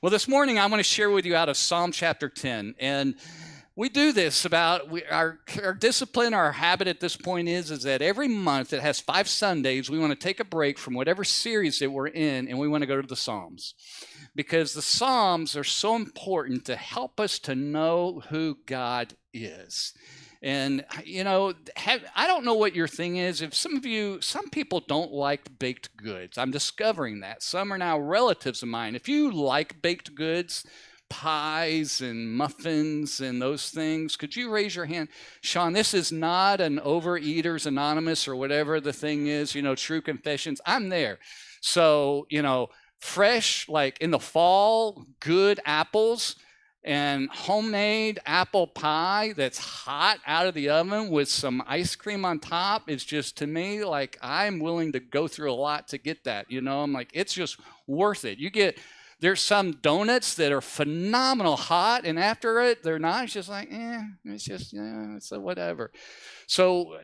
Well, this morning I want to share with you out of Psalm chapter 10. And we do this our discipline, our habit at this point is that every month that has 5 Sundays, we want to take a break from whatever series that we're in, and we want to go to the Psalms. Because the Psalms are so important to help us to know who God is. And, I don't know what your thing is. If some people don't like baked goods. I'm discovering that. Some are now relatives of mine. If you like baked goods, pies and muffins and those things, could you raise your hand? Sean, this is not an Overeaters Anonymous or whatever the thing is, True Confessions. I'm there. So, fresh, like in the fall, good apples and homemade apple pie that's hot out of the oven with some ice cream on top is just, to me, like I'm willing to go through a lot to get that. I'm like, it's just worth it. There's some donuts that are phenomenal hot, and after it, they're not. It's just like, it's a whatever. So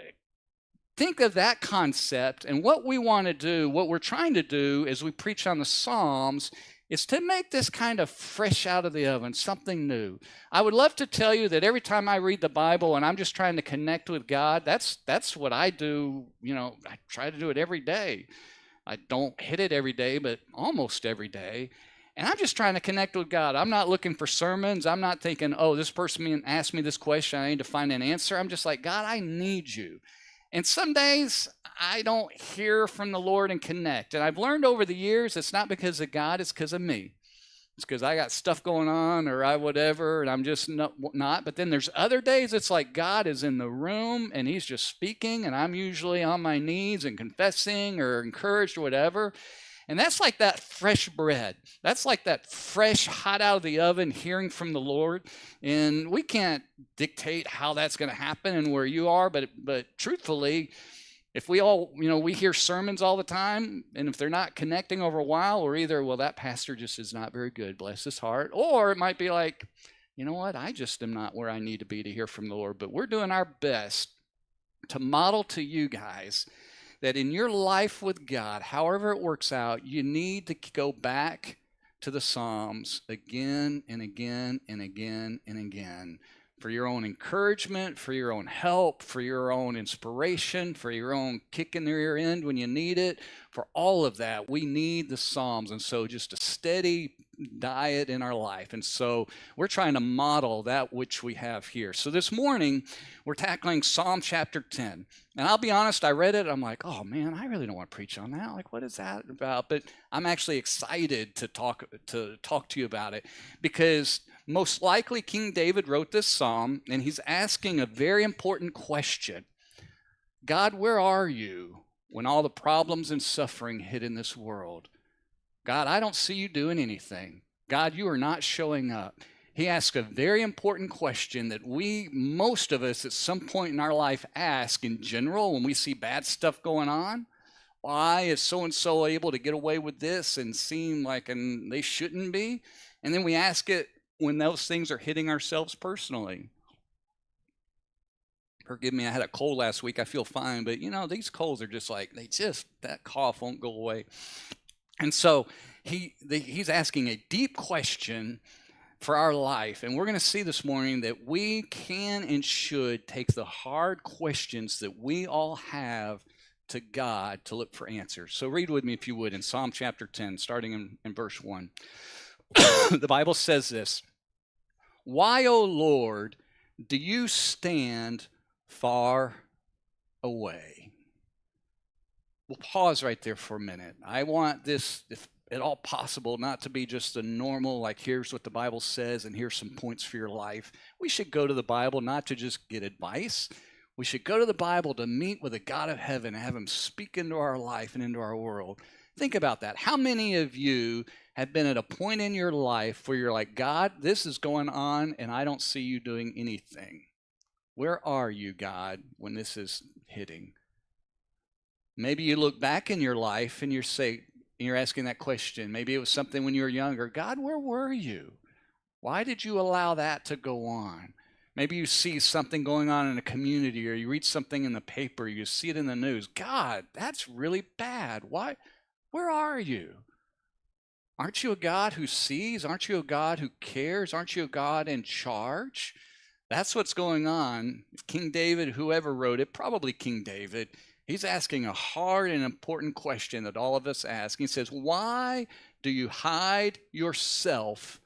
think of that concept, and what we want to do, what we're trying to do as we preach on the Psalms, is to make this kind of fresh out of the oven, something new. I would love to tell you that every time I read the Bible and I'm just trying to connect with God, that's what I do. I try to do it every day. I don't hit it every day, but almost every day. And I'm just trying to connect with God. I'm not looking for sermons. I'm not thinking, oh, this person asked me this question, I need to find an answer. I'm just like, God, I need you. And some days I don't hear from the Lord and connect. And I've learned over the years it's not because of God, it's because of me. It's because I got stuff going on or whatever, and I'm just not. But then there's other days it's like God is in the room and he's just speaking, and I'm usually on my knees and confessing or encouraged or whatever. And that's like that fresh bread. That's like that fresh, hot out of the oven, hearing from the Lord. And we can't dictate how that's going to happen and where you are. But truthfully, if we all, we hear sermons all the time, and if they're not connecting over a while, we're either, well, that pastor just is not very good, bless his heart. Or it might be like, you know what, I just am not where I need to be to hear from the Lord. But we're doing our best to model to you guys that in your life with God, however it works out, you need to go back to the Psalms again and again and again and again for your own encouragement, for your own help, for your own inspiration, for your own kick in the rear end when you need it. For all of that, we need the Psalms. And so just a steady diet in our life. And so we're trying to model that which we have here. So this morning, we're tackling Psalm chapter 10. And I'll be honest, I read it, I'm like, oh man, I really don't want to preach on that. Like, what is that about? But I'm actually excited to talk to you about it, because most likely King David wrote this psalm, and he's asking a very important question. God, where are you when all the problems and suffering hit in this world? God, I don't see you doing anything. God, you are not showing up. He asks a very important question that most of us at some point in our life ask in general when we see bad stuff going on. Why is so-and-so able to get away with this and seem like they shouldn't be? And then we ask it when those things are hitting ourselves personally. Forgive me, I had a cold last week. I feel fine, but these colds are just like, that cough won't go away. And so he's asking a deep question for our life. And we're going to see this morning that we can and should take the hard questions that we all have to God to look for answers. So read with me, if you would, in Psalm chapter 10, starting in verse 1. The Bible says this: "Why, O Lord, do you stand far away?" We'll pause right there for a minute. I want this, if at all possible, not to be just a normal, like, here's what the Bible says and here's some points for your life. We should go to the Bible not to just get advice. We should go to the Bible to meet with the God of heaven and have him speak into our life and into our world. Think about that. How many of you have been at a point in your life where you're like, God, this is going on and I don't see you doing anything? Where are you, God, when this is hitting? Maybe you look back in your life and you're asking that question. Maybe it was something when you were younger. God, where were you? Why did you allow that to go on? Maybe you see something going on in a community, or you read something in the paper, you see it in the news. God, that's really bad. Why? Where are you? Aren't you a God who sees? Aren't you a God who cares? Aren't you a God in charge? That's what's going on. King David, whoever wrote it, probably King David, he's asking a hard and important question that all of us ask. He says, why do you hide yourself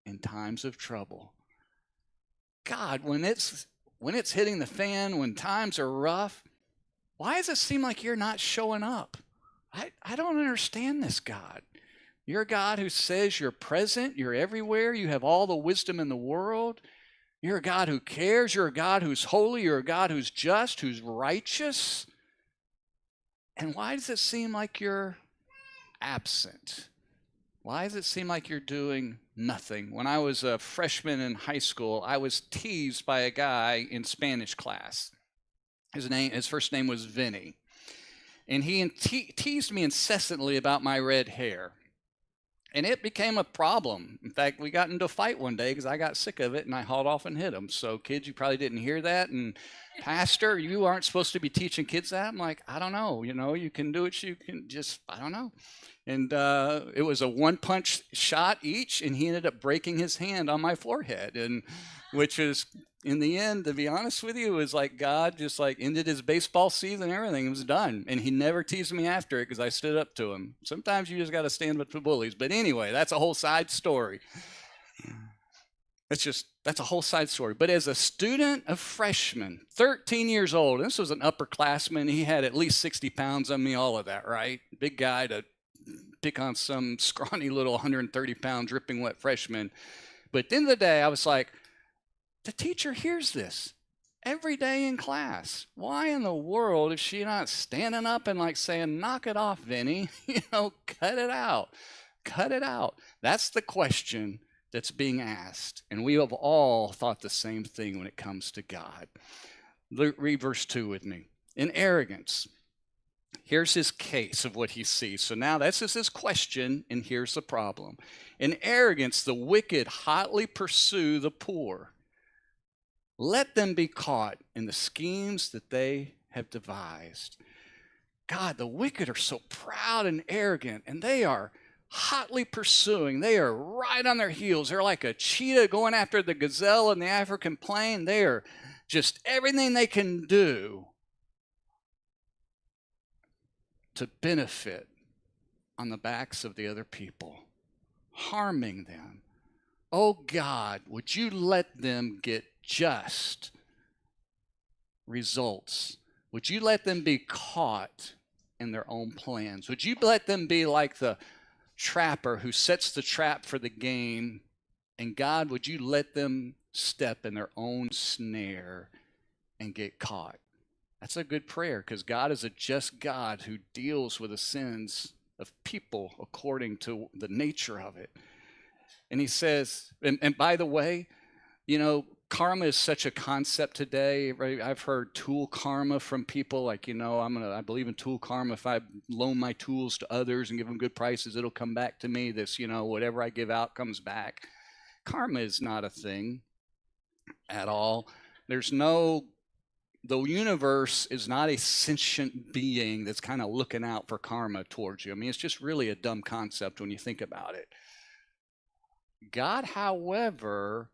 in times of trouble? God, when it's hitting the fan, when times are rough, why does it seem like you're not showing up? I don't understand this, God. You're a God who says you're present, you're everywhere, you have all the wisdom in the world. You're a God who cares, you're a God who's holy, you're a God who's just, who's righteous. And why does it seem like you're absent? Why does it seem like you're doing nothing? When I was a freshman in high school, I was teased by a guy in Spanish class. His first name was Vinny. And he teased me incessantly about my red hair. And it became a problem. In fact, we got into a fight one day because I got sick of it and I hauled off and hit him. So kids, you probably didn't hear that. And pastor, you aren't supposed to be teaching kids that. I'm like, I don't know. You can do it. You can just, I don't know. And it was a one-punch shot each, and he ended up breaking his hand on my forehead, and which is, in the end, to be honest with you, it was like God just like ended his baseball season, everything was done, and he never teased me after it because I stood up to him. Sometimes you just got to stand up to bullies, but anyway, that's a whole side story. That's a whole side story. But as a student, a freshman, 13 years old, and this was an upperclassman, he had at least 60 pounds on me, all of that, right? Big guy to pick on some scrawny little 130-pound dripping wet freshman. But at the end of the day, I was like, the teacher hears this every day in class. Why in the world is she not standing up and like saying, knock it off, Vinny? Cut it out. Cut it out. That's the question that's being asked. And we have all thought the same thing when it comes to God. Read verse 2 with me. In arrogance. Here's his case of what he sees. So now that's just his question, and here's the problem. In arrogance, the wicked hotly pursue the poor. Let them be caught in the schemes that they have devised. God, the wicked are so proud and arrogant, and they are hotly pursuing. They are right on their heels. They're like a cheetah going after the gazelle in the African plain. They are just everything they can do to benefit on the backs of the other people, harming them. Oh God, would you let them get just results? Would you let them be caught in their own plans? Would you let them be like the trapper who sets the trap for the game? And God, would you let them step in their own snare and get caught? That's a good prayer, because God is a just God who deals with the sins of people according to the nature of it. And he says, and by the way, karma is such a concept today, right? I've heard tool karma from people like, I believe in tool karma. If I loan my tools to others and give them good prices, it'll come back to me. This, whatever I give out comes back. Karma is not a thing at all. The universe is not a sentient being that's kind of looking out for karma towards you. I mean, it's just really a dumb concept when you think about it. God, however,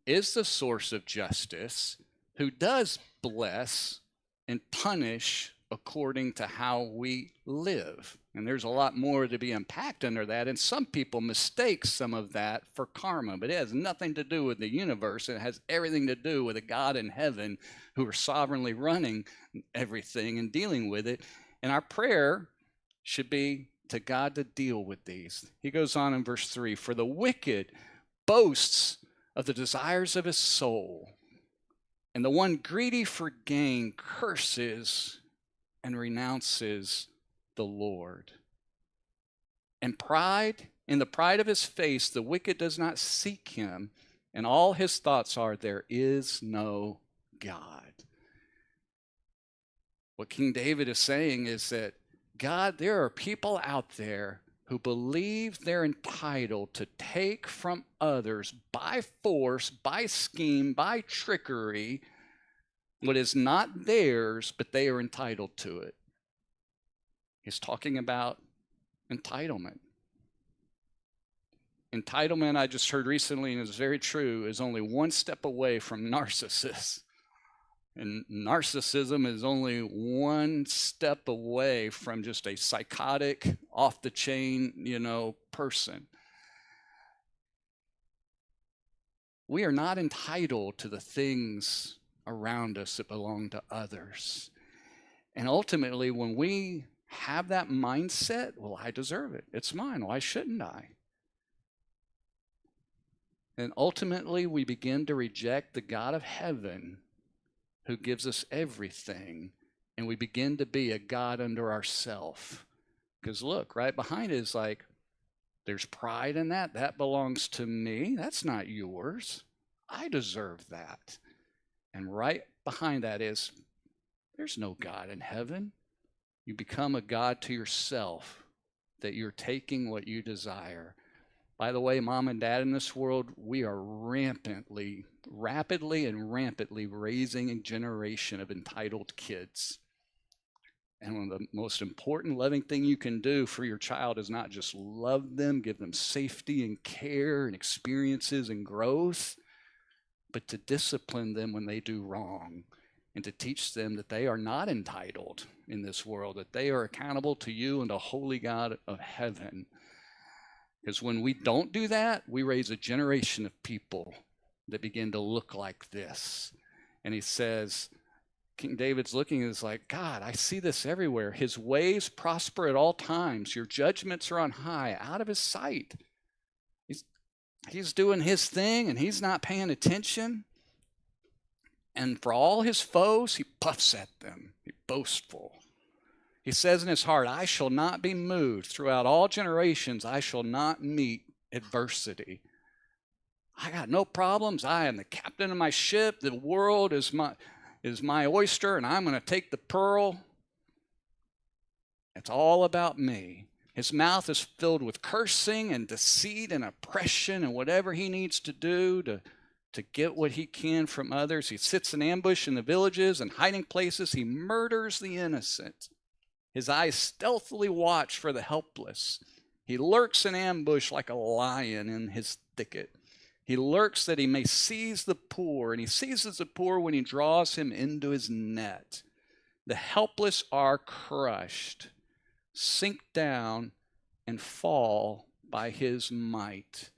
is the source of justice, who does bless and punish according to how we live. And there's a lot more to be unpacked under that, and some people mistake some of that for karma, but it has nothing to do with the universe. It has everything to do with a God in heaven who are sovereignly running everything and dealing with it. And our prayer should be to God to deal with these. He goes on in verse 3, for the wicked boasts of the desires of his soul, and the one greedy for gain curses and renounces the Lord. And in the pride of his face, the wicked does not seek him, and all his thoughts are, there is no God. What King David is saying is that, God, there are people out there who believe they're entitled to take from others by force, by scheme, by trickery, what is not theirs, but they are entitled to it. He's talking about entitlement. Entitlement, I just heard recently, and is very true, is only one step away from narcissism. And narcissism is only one step away from just a psychotic, off the chain, person. We are not entitled to the things around us that belong to others. And ultimately, when we have that mindset, well, I deserve it. It's mine. Why shouldn't I? And ultimately, we begin to reject the God of heaven who gives us everything, and we begin to be a God unto ourselves. Because look, right behind it is like, there's pride in that. That belongs to me. That's not yours. I deserve that. And right behind that is, there's no God in heaven. You become a God to yourself, that you're taking what you desire. By the way, mom and dad in this world, we are rapidly and rampantly raising a generation of entitled kids. And one of the most important loving thing you can do for your child is not just love them, give them safety and care and experiences and growth, but to discipline them when they do wrong and to teach them that they are not entitled in this world, that they are accountable to you and the holy God of heaven. Because when we don't do that, we raise a generation of people that begin to look like this. And he says, King David's looking and is like, God, I see this everywhere. His ways prosper at all times. Your judgments are on high, out of his sight. He's doing his thing and he's not paying attention. And for all his foes, he puffs at them. He's boastful. He says in his heart, I shall not be moved. Throughout all generations, I shall not meet adversity. I got no problems. I am the captain of my ship. The world is my oyster, and I'm going to take the pearl. It's all about me. His mouth is filled with cursing and deceit and oppression and whatever he needs to do to get what he can from others. He sits in ambush in the villages and hiding places. He murders the innocent. His eyes stealthily watch for the helpless. He lurks in ambush like a lion in his thicket. He lurks that he may seize the poor, and he seizes the poor when he draws him into his net. The helpless are crushed, sink down, and fall by his might.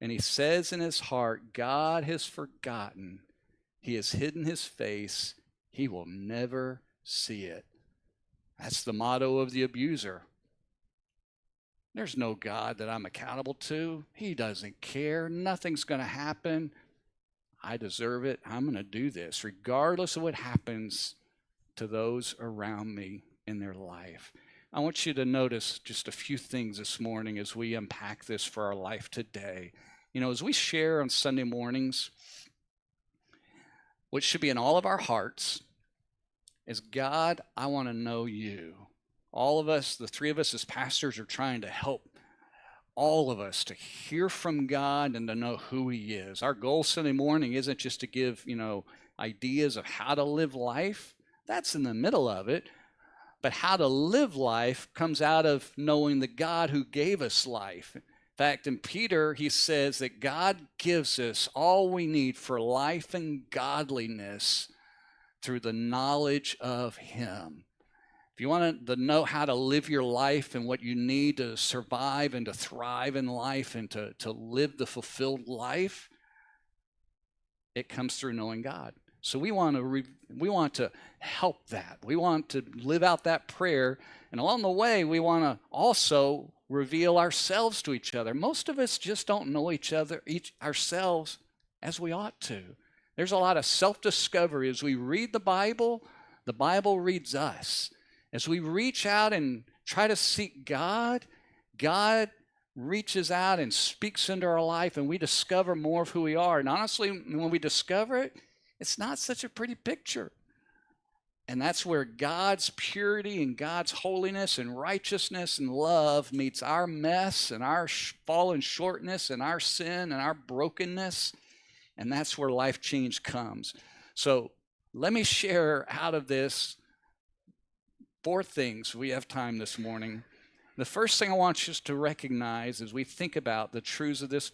And he says in his heart, God has forgotten. He has hidden his face. He will never see it. That's the motto of the abuser. There's no God that I'm accountable to. He doesn't care. Nothing's going to happen. I deserve it. I'm going to do this, regardless of what happens to those around me in their life. I want you to notice just a few things this morning as we unpack this for our life today. As we share on Sunday mornings, what should be in all of our hearts is, God, I want to know you. All of us, the three of us as pastors, are trying to help all of us to hear from God and to know who he is. Our goal Sunday morning isn't just to give, ideas of how to live life. That's in the middle of it. But how to live life comes out of knowing the God who gave us life. In fact, in Peter, he says that God gives us all we need for life and godliness through the knowledge of him. If you want to know how to live your life and what you need to survive and to thrive in life and to live the fulfilled life, it comes through knowing God. So we want to help that. We want to live out that prayer. And along the way, we want to also reveal ourselves to each other. Most of us just don't know ourselves as we ought to. There's a lot of self-discovery. As we read the Bible reads us. As we reach out and try to seek God, God reaches out and speaks into our life, and we discover more of who we are. And honestly, when we discover it, it's not such a pretty picture. And that's where God's purity and God's holiness and righteousness and love meets our mess and our fallen shortness and our sin and our brokenness. And that's where life change comes. So let me share out of this 4 things. We have time this morning The first thing I want us to recognize as we think about the truths of this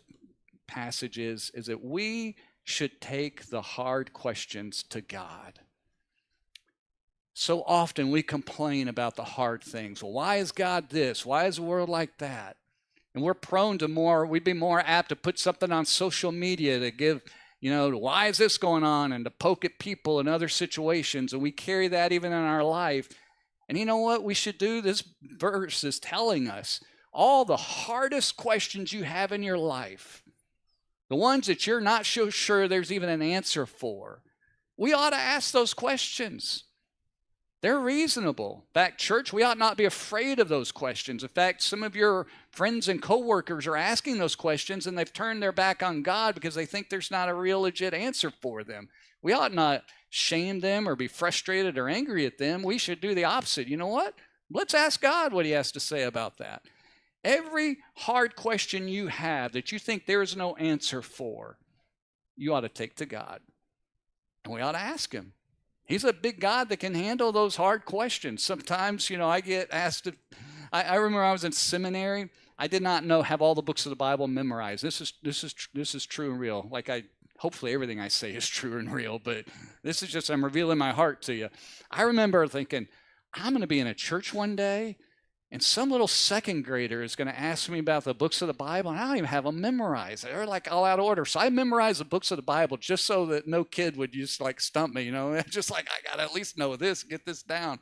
passage is that we should take the hard questions to God. So often we complain about the hard things. Well, why is God this? Why is the world like that? And we're prone to we'd be more apt to put something on social media to give, why is this going on, and to poke at people in other situations. And we carry that even in our life. And you know what we should do? This verse is telling us all the hardest questions you have in your life, the ones that you're not so sure there's even an answer for, we ought to ask those questions. They're reasonable. In fact, church, we ought not be afraid of those questions. In fact, some of your friends and coworkers are asking those questions, and they've turned their back on God because they think there's not a real legit answer for them. We ought not shame them or be frustrated or angry at them. We should do the opposite. You know what? Let's ask God what he has to say about that. Every hard question you have that you think there is no answer for, you ought to take to God. And we ought to ask him. He's a big God that can handle those hard questions. Sometimes, I get asked I remember I was in seminary. I did not have all the books of the Bible memorized. This is true and real. Hopefully everything I say is true and real, but this is just, I'm revealing my heart to you. I remember thinking, I'm going to be in a church one day, and some little second grader is going to ask me about the books of the Bible, and I don't even have them memorized. They're all out of order. So I memorized the books of the Bible just so that no kid would just stump me, just I got to at least know this, get this down.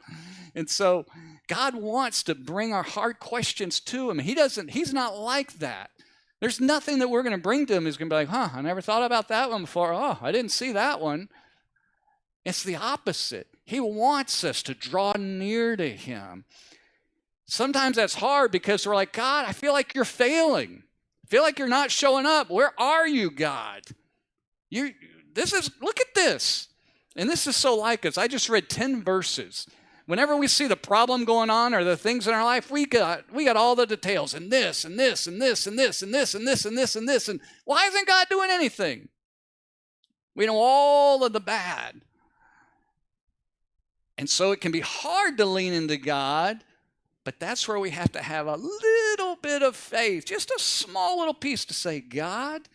And so God wants to bring our hard questions to him. He's not like that. There's nothing that we're going to bring to him is going to be like, I never thought about that one before. Oh, I didn't see that one. It's the opposite. He wants us to draw near to him. Sometimes that's hard because we're like, God, I feel like you're failing. I feel like you're not showing up. Where are you, God? Look at this. And this is so like us. I just read 10 verses. Whenever we see the problem going on or the things in our life, we got all the details and this and this and this and this and this and this and this and this. And why isn't God doing anything? We know all of the bad. And so it can be hard to lean into God. But that's where we have to have a little bit of faith, just a small little piece to say, God,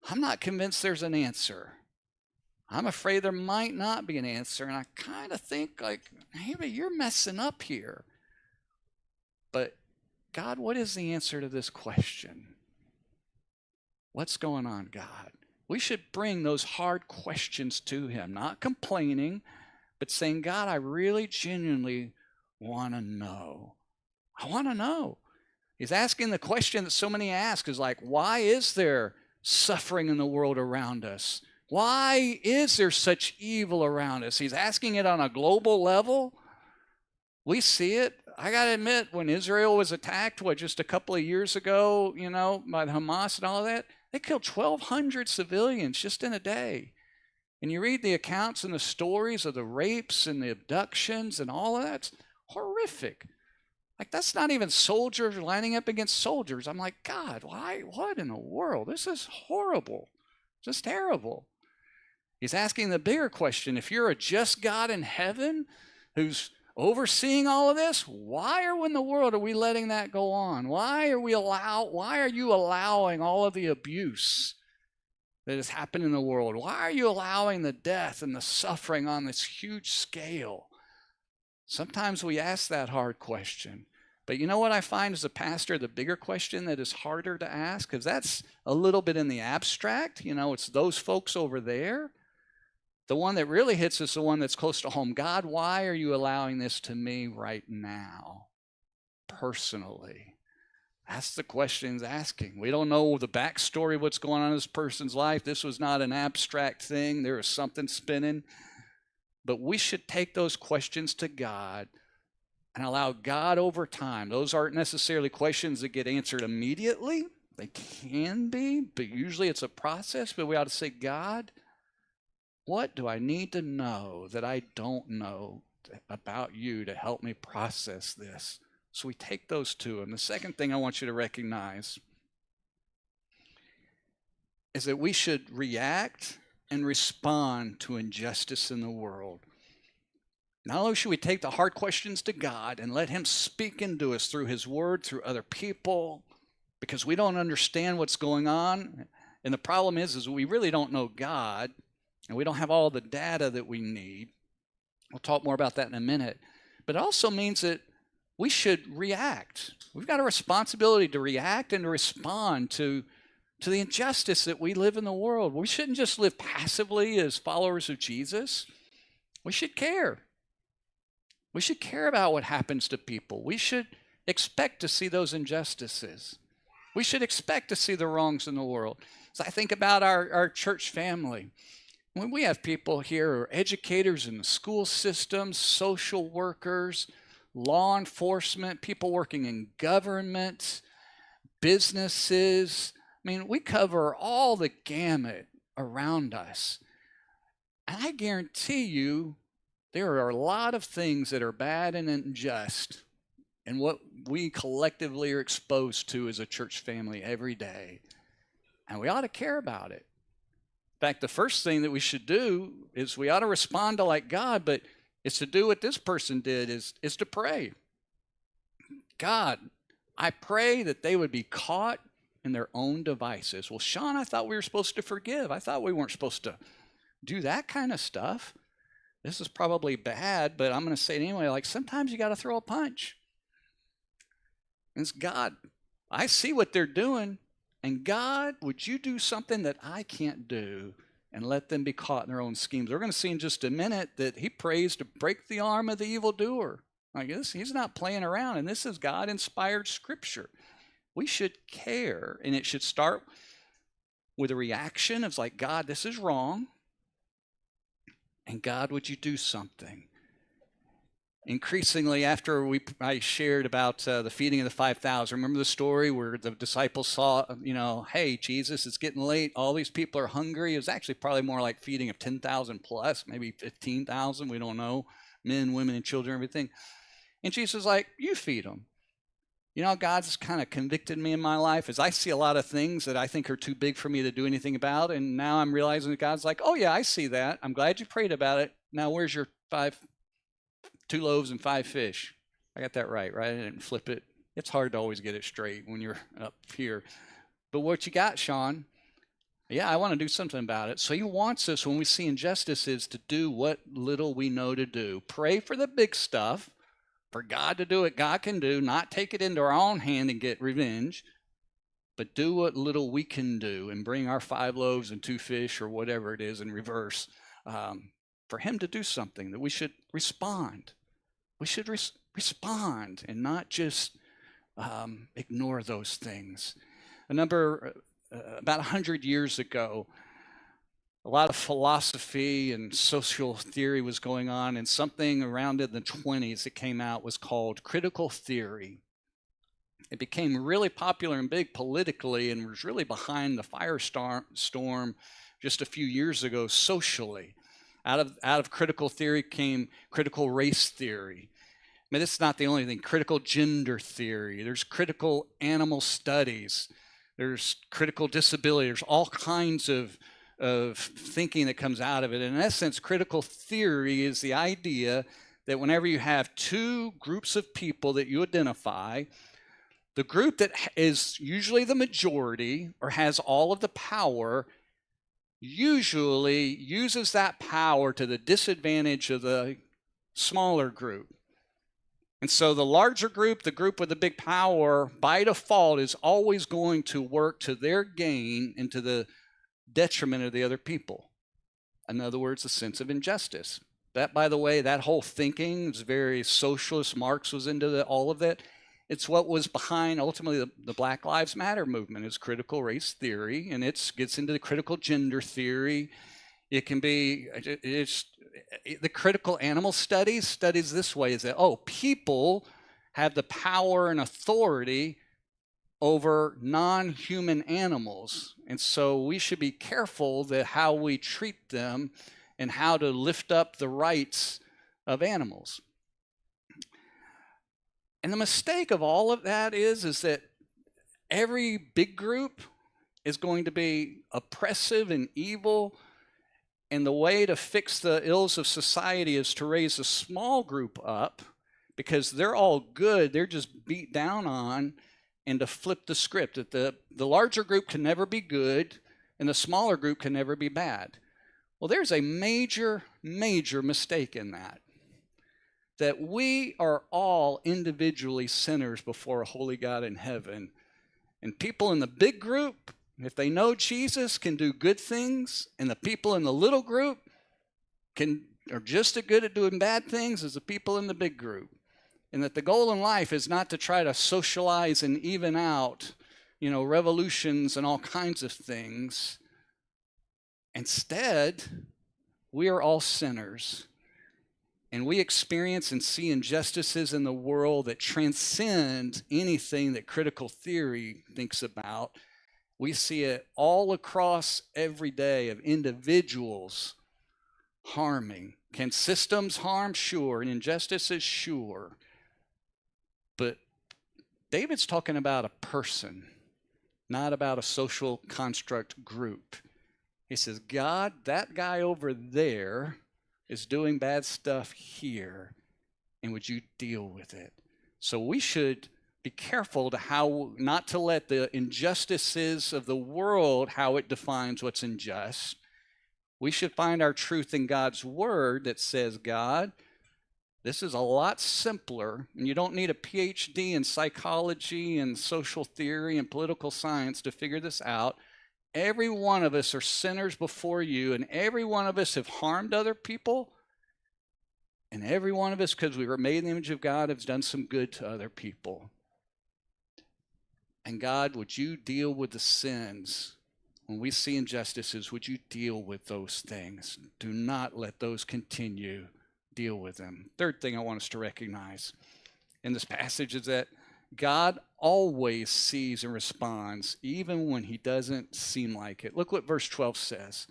I'm not convinced there's an answer. I'm afraid there might not be an answer. And I kind of think maybe you're messing up here. But God, what is the answer to this question? What's going on, God? We should bring those hard questions to him, not complaining, but saying, God, I really genuinely want to know. I want to know. He's asking the question that so many ask is why is there suffering in the world around us? Why is there such evil around us? He's asking it on a global level. We see it. I got to admit, when Israel was attacked, just a couple of years ago, by the Hamas and all of that, they killed 1,200 civilians just in a day. And you read the accounts and the stories of the rapes and the abductions and all of that. It's horrific. That's not even soldiers lining up against soldiers. I'm like, God, why? What in the world? This is horrible. Just terrible. He's asking the bigger question. If you're a just God in heaven who's overseeing all of this, why in the world are we letting that go on? Why are you allowing all of the abuse that has happened in the world? Why are you allowing the death and the suffering on this huge scale? Sometimes we ask that hard question. But you know what I find as a pastor, the bigger question that is harder to ask, because that's a little bit in the abstract. It's those folks over there. The one that really hits us, the one that's close to home. God, why are you allowing this to me right now, personally? That's the question he's asking. We don't know the backstory of what's going on in this person's life. This was not an abstract thing. There was something spinning. But we should take those questions to God and allow God over time. Those aren't necessarily questions that get answered immediately. They can be, but usually it's a process. But we ought to say, God, what do I need to know that I don't know about you to help me process this? So we take those to him. The second thing I want you to recognize is that we should react and respond to injustice in the world. Not only should we take the hard questions to God and let him speak into us through his word, through other people, because we don't understand what's going on. And the problem is we really don't know God, and we don't have all the data that we need. We'll talk more about that in a minute. But it also means that we should react. We've got a responsibility to react and to respond to the injustice that we live in the world. We shouldn't just live passively as followers of Jesus. We should care. We should care about what happens to people. We should expect to see those injustices. We should expect to see the wrongs in the world. So I think about our church family. When we have people here who are educators in the school system, social workers, law enforcement, people working in government, businesses. I mean, we cover all the gamut around us. And I guarantee you, there are a lot of things that are bad and unjust in what we collectively are exposed to as a church family every day. And we ought to care about it. In fact, the first thing that we should do is we ought to respond to like God, but it's to do what this person did, is to pray. God, I pray that they would be caught in their own devices. Well, Sean, I thought we were supposed to forgive. I thought we weren't supposed to do that kind of stuff. This is probably bad, but I'm going to say it anyway. Like, sometimes you got to throw a punch. And it's God. I see what they're doing. And God, would you do something that I can't do and let them be caught in their own schemes? We're going to see in just a minute that he prays to break the arm of the evildoer. Like this, he's not playing around. And this is God-inspired scripture. We should care. And it should start with a reaction of like, God, this is wrong. And God, would you do something? Increasingly, after I shared about the feeding of the 5,000, remember the story where the disciples saw, hey, Jesus, it's getting late. All these people are hungry. It was actually probably more like feeding of 10,000 plus, maybe 15,000. We don't know. Men, women, and children, everything. And Jesus was like, you feed them. God's kind of convicted me in my life as I see a lot of things that I think are too big for me to do anything about. And now I'm realizing that God's like, oh, yeah, I see that. I'm glad you prayed about it. Now, where's your 2 loaves and 5 fish? I got that right? I didn't flip it. It's hard to always get it straight when you're up here. But what you got, Sean? Yeah, I want to do something about it. So he wants us, when we see injustices, to do what little we know to do. Pray for the big stuff. For God to do what God can do, not take it into our own hand and get revenge, but do what little we can do and bring our 5 loaves and 2 fish or whatever it is in reverse for him to do something, that we should respond. We should respond and not just ignore those things. About 100 years ago, a lot of philosophy and social theory was going on, and something around in the 20s that came out was called critical theory. It became really popular and big politically and was really behind the firestorm just a few years ago socially. Out of critical theory came critical race theory. I mean, it's not the only thing. Critical gender theory. There's critical animal studies. There's critical disability. There's all kinds of thinking that comes out of it. In essence, critical theory is the idea that whenever you have 2 groups of people that you identify, the group that is usually the majority or has all of the power usually uses that power to the disadvantage of the smaller group. And so the larger group, the group with the big power, by default is always going to work to their gain and to the detriment of the other people. In other words, a sense of injustice. That, by the way, that whole thinking is very socialist. Marx was into all of that. It's what was behind ultimately the Black Lives Matter movement, is critical race theory, and it gets into the critical gender theory. It can be, the critical animal studies this way, is that, people have the power and authority over non-human animals. And so we should be careful that how we treat them and how to lift up the rights of animals. And the mistake of all of that is that every big group is going to be oppressive and evil And the way to fix the ills of society is to raise a small group up, because they're all good, they're just beat down on, and to flip the script that the larger group can never be good and the smaller group can never be bad. Well, there's a major, major mistake in that we are all individually sinners before a holy God in heaven. And people in the big group, if they know Jesus, can do good things, and the people in the little group are just as good at doing bad things as the people in the big group. And that the goal in life is not to try to socialize and even out, revolutions and all kinds of things. Instead, we are all sinners. And we experience and see injustices in the world that transcend anything that critical theory thinks about. We see it all across every day of individuals harming. Can systems harm? Sure. And injustices? Sure. But David's talking about a person, not about a social construct group. He says, God, that guy over there is doing bad stuff here, and would you deal with it? So we should be careful not to let the injustices of the world, how it defines what's unjust. We should find our truth in God's word that says, God, this is a lot simpler, and you don't need a PhD in psychology and social theory and political science to figure this out. Every one of us are sinners before you, and every one of us have harmed other people, and every one of us, because we were made in the image of God, has done some good to other people. And God, would you deal with the sins? When we see injustices, would you deal with those things? Do not let those continue. Deal with them. Third thing I want us to recognize in this passage is that God always sees and responds, even when he doesn't seem like it. Look what verse 12 says.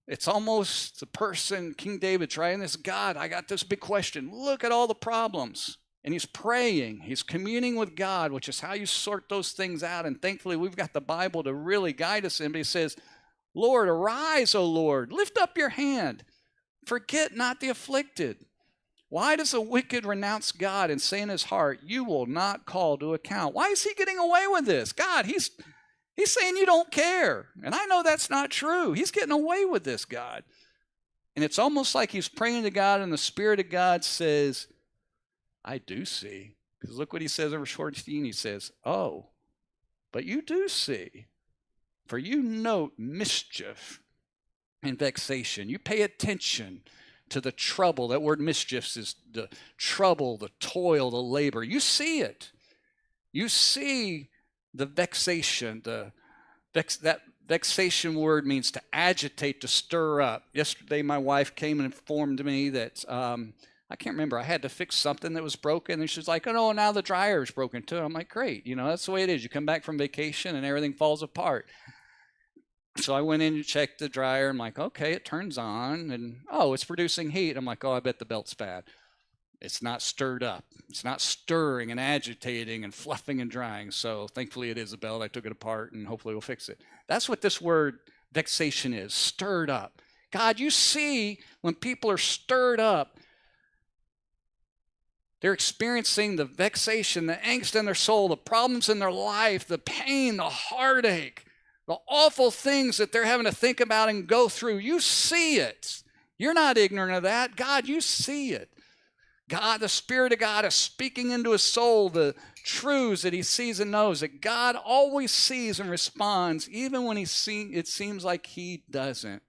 It's almost the person, King David's writing this, God, I got this big question. Look at all the problems. And he's praying. He's communing with God, which is how you sort those things out. And thankfully, we've got the Bible to really guide us in. But he says, Lord, arise, O Lord. Lift up your hand. Forget not the afflicted. Why does the wicked renounce God and say in his heart, you will not call to account? Why is he getting away with this? God, he's saying you don't care. And I know that's not true. He's getting away with this, God. And it's almost like he's praying to God, and the Spirit of God says, I do see. Because look what he says in verse 14. He says, oh, but you do see. For you note mischief and vexation. You pay attention to the trouble. That word mischief is the trouble, the toil, the labor. You see it. You see the vexation. That vexation word means to agitate, to stir up. Yesterday, my wife came and informed me that, I can't remember, I had to fix something that was broken. And she's like, oh, no, now the dryer is broken too. I'm like, great. That's the way it is. You come back from vacation and everything falls apart. So I went in and checked the dryer. I'm like, okay, it turns on. And, oh, it's producing heat. I'm like, oh, I bet the belt's bad. It's not stirred up. It's not stirring and agitating and fluffing and drying. So thankfully it is a belt. I took it apart, and hopefully we'll fix it. That's what this word vexation is, stirred up. God, you see when people are stirred up, they're experiencing the vexation, the angst in their soul, the problems in their life, the pain, the heartache, the awful things that they're having to think about and go through. You see it. You're not ignorant of that. God, you see it. God, the Spirit of God is speaking into his soul the truths that he sees and knows, that God always sees and responds, even when it seems like he doesn't.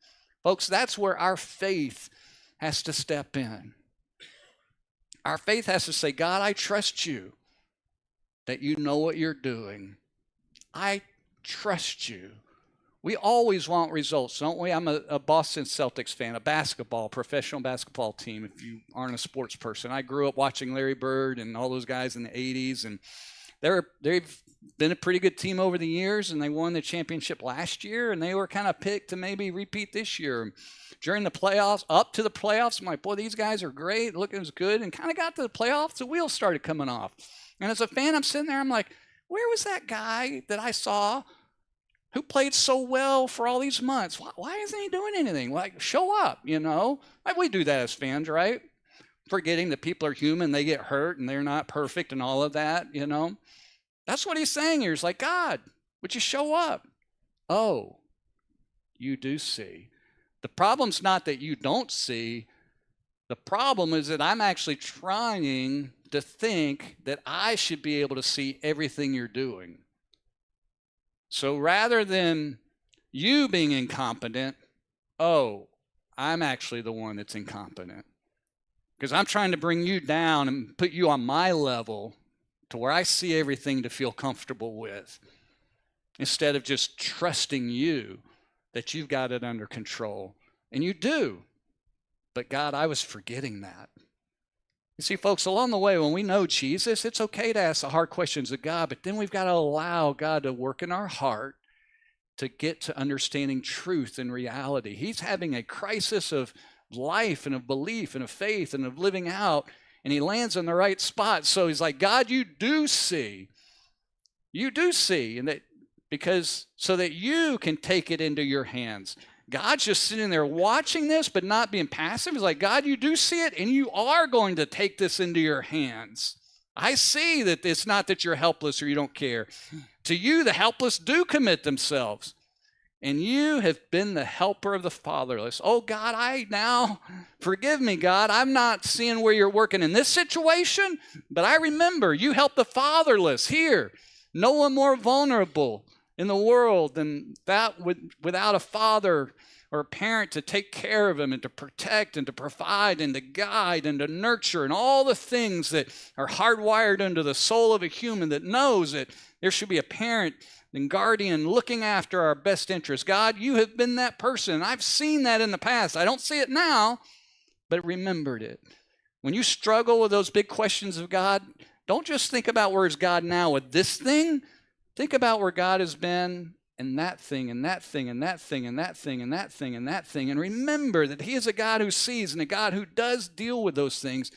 Folks, that's where our faith has to step in. Our faith has to say, God, I trust you that you know what you're doing. I trust you. We always want results, don't we? I'm a Boston Celtics fan, a professional basketball team, if you aren't a sports person. I grew up watching Larry Bird and all those guys in the 80s, and they've been a pretty good team over the years, and they won the championship last year, and they were kind of picked to maybe repeat this year. During the playoffs, up to the playoffs, I'm like, boy, these guys are great, looking as good, and kind of got to the playoffs, the wheels started coming off. And as a fan, I'm sitting there, I'm like, where was that guy that I saw who played so well for all these months? Why isn't he doing anything? Like, show up, you know? Like, we do that as fans, right? Forgetting that people are human, they get hurt, and they're not perfect and all of that, you know? That's what he's saying here. He's like, God, would you show up? Oh, you do see. The problem's not that you don't see. The problem is that I'm actually trying to think that I should be able to see everything you're doing. So rather than you being incompetent, oh, I'm actually the one that's incompetent. Because I'm trying to bring you down and put you on my level to where I see everything to feel comfortable with, instead of just trusting you that you've got it under control. And you do. But God, I was forgetting that. You see, folks, along the way, when we know Jesus, it's okay to ask the hard questions of God, but then we've got to allow God to work in our heart to get to understanding truth and reality. He's having a crisis of life and of belief and of faith and of living out, and he lands in the right spot. So he's like, God, you do see. You do see, and that because so that you can take it into your hands. God's just sitting there watching this, but not being passive. He's like, God, you do see it, and you are going to take this into your hands. I see that it's not that you're helpless or you don't care. To you, the helpless do commit themselves, and you have been the helper of the fatherless. Oh, God, forgive me, God. I'm not seeing where you're working in this situation, but I remember you helped the fatherless here. No one more vulnerable in the world than that without a father or a parent to take care of him and to protect and to provide and to guide and to nurture and all the things that are hardwired into the soul of a human that knows that there should be a parent and guardian looking after our best interests. God, you have been that person. I've seen that in the past. I don't see it now, but remembered it. When you struggle with those big questions of God, don't just think about where's God now with this thing. Think about where God has been and that thing and that thing and that thing and that thing and that thing and that thing. And remember that he is a God who sees and a God who does deal with those things.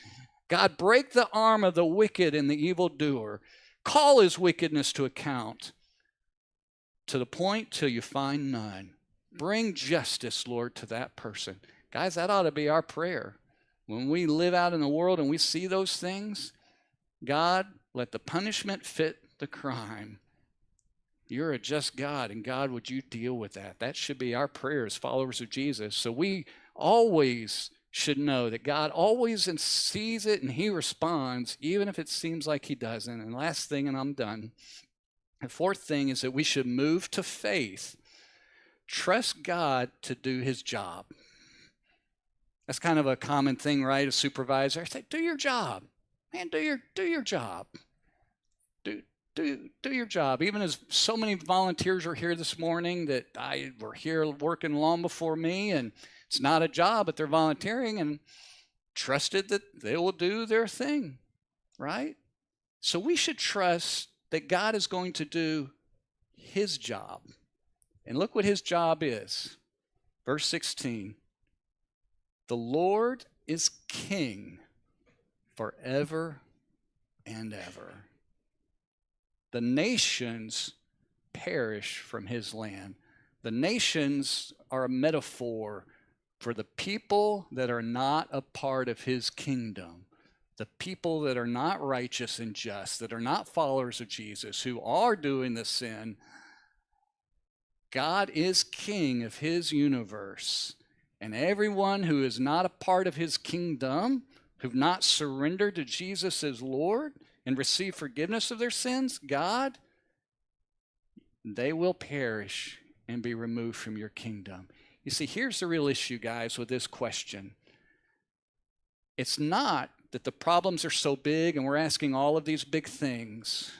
God, break the arm of the wicked and the evildoer. Call his wickedness to account to the point till you find none. Bring justice, Lord, to that person. Guys, that ought to be our prayer. When we live out in the world and we see those things, God, let the punishment fit the crime. You're a just God, and God, would you deal with that? That should be our prayer as followers of Jesus. So we always should know that God always sees it and he responds, even if it seems like he doesn't. And last thing, and I'm done. The fourth thing is that we should move to faith. Trust God to do his job. That's kind of a common thing, right? A supervisor, say, do your job. Man, do your job. Do your job. Even as so many volunteers are here this morning that were here working long before me, and it's not a job, but they're volunteering and trusted that they will do their thing, right? So we should trust that God is going to do his job. And look what his job is. Verse 16. The Lord is king forever and ever. The nations perish from his land. The nations are a metaphor for the people that are not a part of his kingdom, the people that are not righteous and just, that are not followers of Jesus, who are doing the sin. God is king of his universe, and everyone who is not a part of his kingdom, who've not surrendered to Jesus as Lord and received forgiveness of their sins, God, they will perish and be removed from your kingdom. You see, here's the real issue, guys, with this question. It's not that the problems are so big and we're asking all of these big things.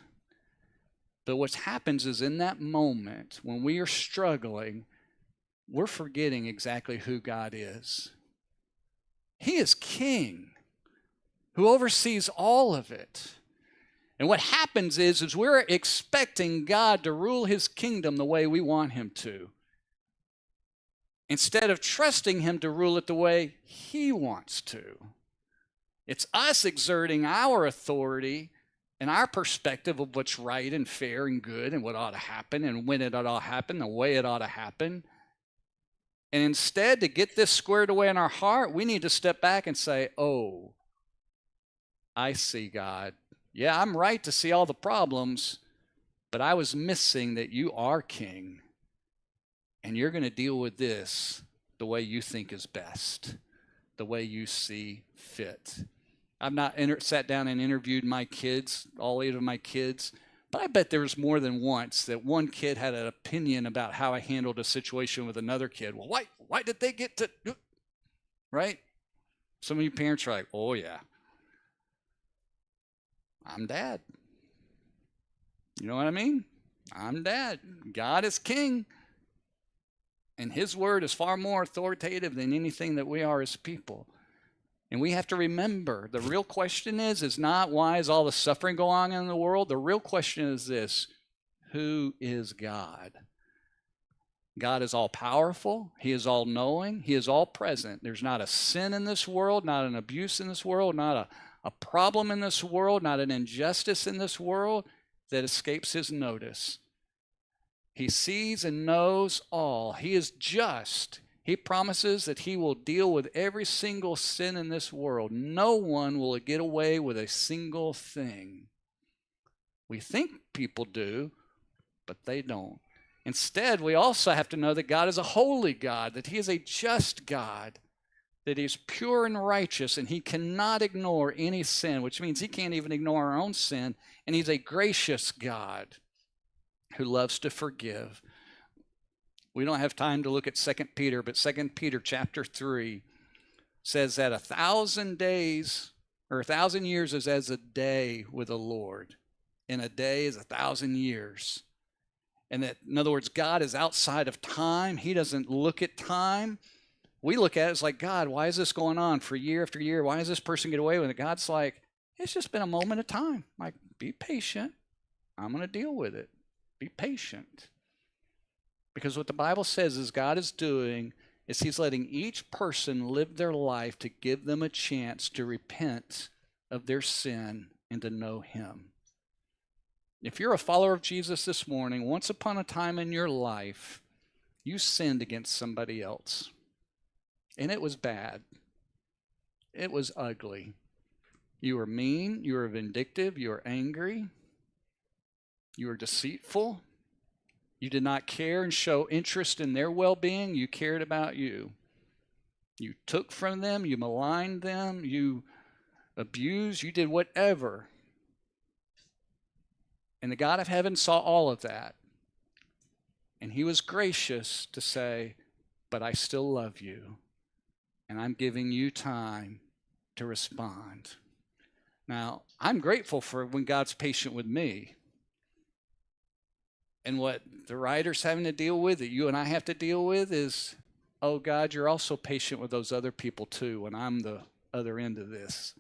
But what happens is in that moment when we are struggling, we're forgetting exactly who God is. He is king who oversees all of it. And what happens is we're expecting God to rule his kingdom the way we want him to, instead of trusting him to rule it the way he wants to. It's us exerting our authority and our perspective of what's right and fair and good and what ought to happen and when it ought to happen, the way it ought to happen. And instead, to get this squared away in our heart, we need to step back and say, oh, I see, God. Yeah, I'm right to see all the problems, but I was missing that you are king, and you're going to deal with this the way you think is best, the way you see fit. I've not sat down and interviewed my kids, all 8 of my kids, but I bet there was more than once that one kid had an opinion about how I handled a situation with another kid. Well, why did they get to, right? Some of you parents are like, oh yeah, I'm dad. You know what I mean? I'm dad. God is king. And his word is far more authoritative than anything that we are as people. And we have to remember, the real question is not why is all the suffering going on in the world? The real question is this: who is God? God is all powerful. He is all knowing. He is all present. There's not a sin in this world, not an abuse in this world, not a problem in this world, not an injustice in this world that escapes his notice. He sees and knows all. He is just. He promises that he will deal with every single sin in this world. No one will get away with a single thing. We think people do, but they don't. Instead, we also have to know that God is a holy God, that he is a just God, that he is pure and righteous, and he cannot ignore any sin, which means he can't even ignore our own sin, and he's a gracious God who loves to forgive. We don't have time to look at 2 Peter, but 2 Peter chapter 3 says that 1,000 days or 1,000 years is as a day with the Lord, and a day is 1,000 years. And that, in other words, God is outside of time. He doesn't look at time. We look at it as like, God, why is this going on for year after year? Why does this person get away with it? God's like, it's just been a moment of time. Like, be patient. I'm going to deal with it. Be patient. Because what the Bible says is God is doing is he's letting each person live their life to give them a chance to repent of their sin and to know him. If you're a follower of Jesus this morning, once upon a time in your life, you sinned against somebody else. And it was bad. It was ugly. You were mean. You were vindictive. You were angry. You were deceitful. You did not care and show interest in their well-being. You cared about you. You took from them. You maligned them. You abused. You did whatever. And the God of heaven saw all of that. And he was gracious to say, but I still love you. And I'm giving you time to respond. Now, I'm grateful for when God's patient with me. And what the writer's having to deal with, that you and I have to deal with, is, oh, God, you're also patient with those other people too when I'm the other end of this,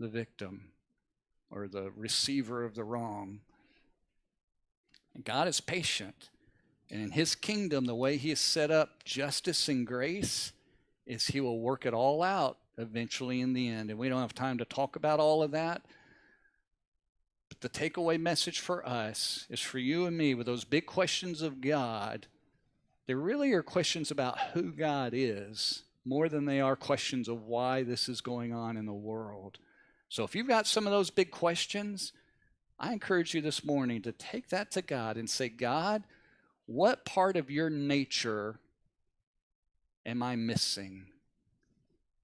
the victim or the receiver of the wrong. And God is patient. And in his kingdom, the way he has set up justice and grace is he will work it all out eventually in the end. And we don't have time to talk about all of that. But the takeaway message for us is for you and me with those big questions of God. They really are questions about who God is more than they are questions of why this is going on in the world. So if you've got some of those big questions, I encourage you this morning to take that to God and say, God, what part of your nature am I missing?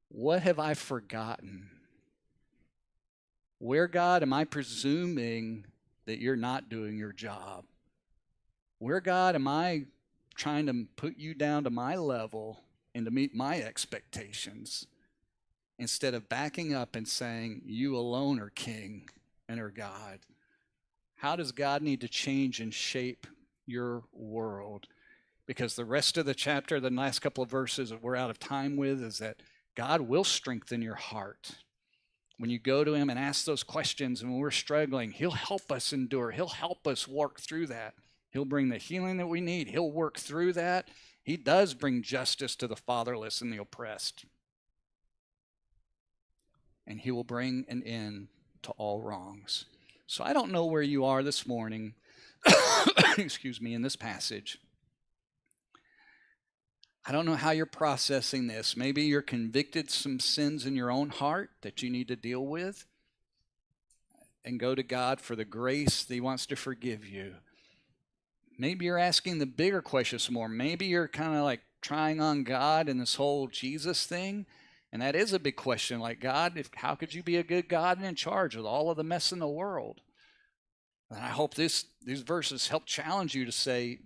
What have I forgotten? Where, God, am I presuming that you're not doing your job? Where, God, am I trying to put you down to my level and to meet my expectations instead of backing up and saying, you alone are king and are God? How does God need to change and shape your world? Because the rest of the chapter, the last couple of verses that we're out of time with, is that God will strengthen your heart. When you go to him and ask those questions and when we're struggling, he'll help us endure. He'll help us work through that. He'll bring the healing that we need. He'll work through that. He does bring justice to the fatherless and the oppressed. And he will bring an end to all wrongs. So I don't know where you are this morning, excuse me, in this passage. I don't know how you're processing this. Maybe you're convicted some sins in your own heart that you need to deal with and go to God for the grace that He wants to forgive you. Maybe you're asking the bigger questions more. Maybe you're kind of like trying on God and this whole Jesus thing. And that is a big question. Like, God, how could you be a good God and in charge with all of the mess in the world? And I hope these verses help challenge you to say,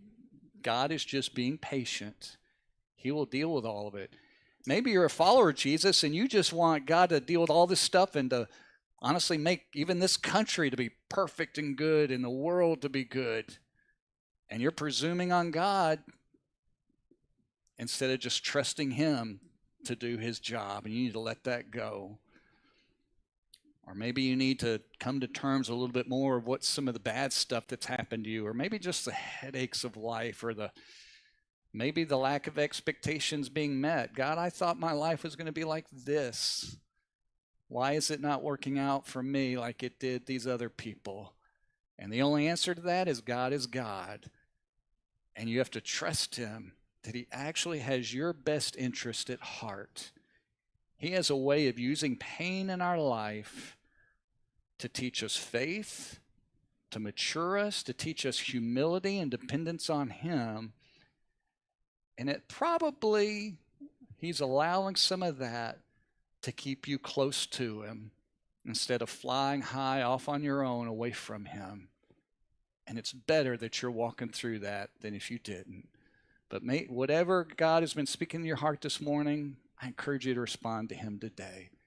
God is just being patient. He will deal with all of it. Maybe you're a follower of Jesus and you just want God to deal with all this stuff and to honestly make even this country to be perfect and good and the world to be good. And you're presuming on God instead of just trusting Him to do His job, and you need to let that go. Or maybe you need to come to terms a little bit more of what's some of the bad stuff that's happened to you, or maybe just the headaches of life, or maybe the lack of expectations being met. God, I thought my life was going to be like this. Why is it not working out for me like it did these other people? And the only answer to that is God is God. And you have to trust Him that He actually has your best interest at heart. He has a way of using pain in our life to teach us faith, to mature us, to teach us humility and dependence on Him. And it probably, He's allowing some of that to keep you close to Him instead of flying high off on your own away from Him. And it's better that you're walking through that than if you didn't. But whatever God has been speaking in your heart this morning, I encourage you to respond to Him today.